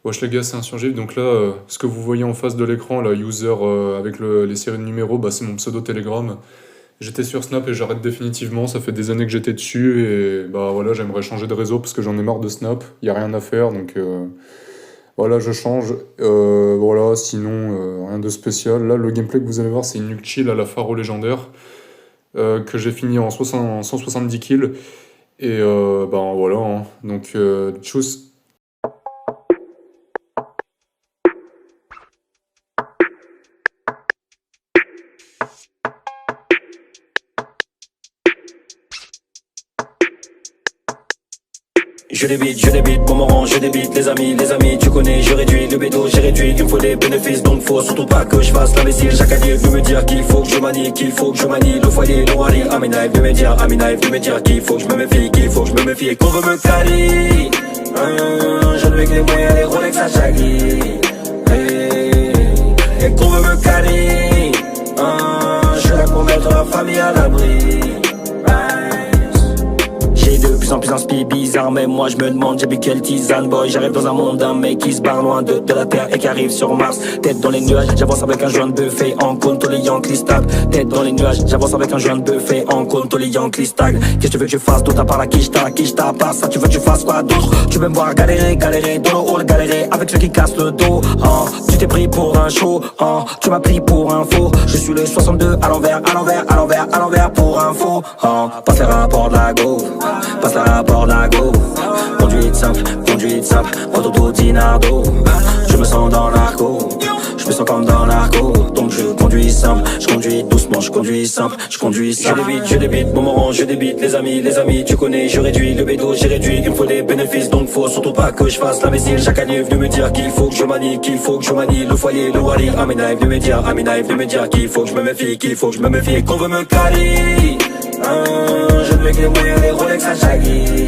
Wesh les gars, c'est Insurgif. Donc là, ce que vous voyez en face de l'écran, là, user avec les séries de numéros, bah, c'est mon pseudo Telegram. J'étais sur Snap et j'arrête définitivement. Ça fait des années que j'étais dessus et bah voilà, j'aimerais changer de réseau parce que j'en ai marre de Snap. Il y a rien à faire, donc voilà, je change. Voilà, sinon rien de spécial. Là, le gameplay que vous allez voir, c'est une nuke chill à la Pharo légendaire que j'ai fini en 170 kills. Et ben voilà, hein. Donc tchuss. Je débite, bon moment, je débite, les amis, tu connais, je réduis le bédo, j'ai réduit, il me faut des bénéfices, donc faut surtout pas que je fasse l'imbécile. Chaque année veut me dire qu'il faut que je manie, le foyer, le rallye, Aminaïf de me dire, qu'il faut que je me méfie, et qu'on veut me caler. Je ne veux que les moyens, les Rolex à chaque lit. Et qu'on veut me caler. Je suis là pour mettre la famille à l'abri. De plus en plus inspiré bizarre, mais moi je me demande j'ai bu quelle tisane boy. J'arrive dans un monde d'un mec qui se barre loin de la terre et qui arrive sur Mars. Tête dans les nuages, j'avance avec un joint de buffet en compte les Yankees stag. Tête dans les nuages, j'avance avec un joint de buffet en compte les Yankees stag. Qu'est-ce que tu veux que je fasse d'autre à part la quicheta pas ça, tu veux que je fasse quoi d'autre? Tu veux me voir galérer dans le hall, galérer avec ceux qui cassent le dos. Tu t'es pris pour un show, tu m'as pris pour un faux. Je suis le 62 à l'envers pour un faux. Passe les rapports de la go. Passe la rapport de la go. Conduite simple, rototo dinardo. Je me sens dans l'arco, je me sens comme dans l'arco. Donc je conduis simple, je conduis doucement, je conduis simple, je conduis simple. Je débite, bon moment, je débite, les amis, tu connais, je réduis le bédo, j'ai réduit, il me faut des bénéfices, donc faut surtout pas que je fasse l'imbécile. Chaque année venu me dire qu'il faut que je manie, le foyer, le rallye, Aminaïf de me dire, qu'il faut que je me méfie, et qu'on veut me caler. Je ne veux que les moyens, les Rolex à chaque lit.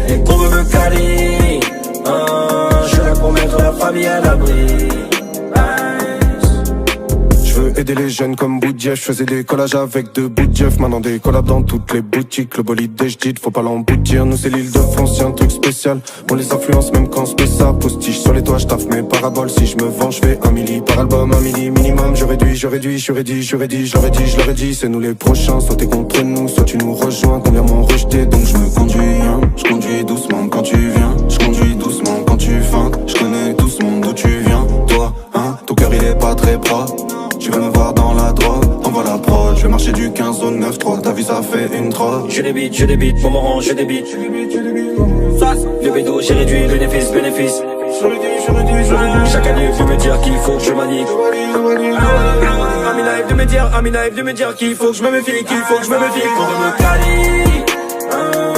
Et qu'on veut me caler. Je suis là pour mettre la famille à l'abri. Je veux aider les jeunes comme Boudjeff. Je faisais des collages avec de Boudjeff. Maintenant des collabs dans toutes les boutiques. Le bolide des j'dis, faut pas l'emboutir. Nous c'est l'île de France, y'a un truc spécial. On les influence même quand on se ça. Postiche sur les toits, j'taffe mes paraboles. Si je me vends, j'fais 1 milli par album, 1 milli minimum. Je réduis, je leur ai dit, c'est nous les prochains. Soit t'es contre nous, soit tu nous rejoins. Combien m'ont rejeté, donc je me conduis. Je conduis doucement quand tu viens. Je conduis doucement quand tu feintes. Je connais doucement d'où tu viens. Toi, ton cœur il est pas très propre. Tu veux me voir dans la drogue, envoie la prod. Je vais marcher du 15 au 9-3, t'as vu ça fait une drogue. Je débite, bon moment, je débite. Le bédo, j'ai réduit, bénéfice. Chaque année, faut me dire qu'il faut que je manie. Aminaïf de me dire qu'il faut que je me méfie, qu'on veut me caler.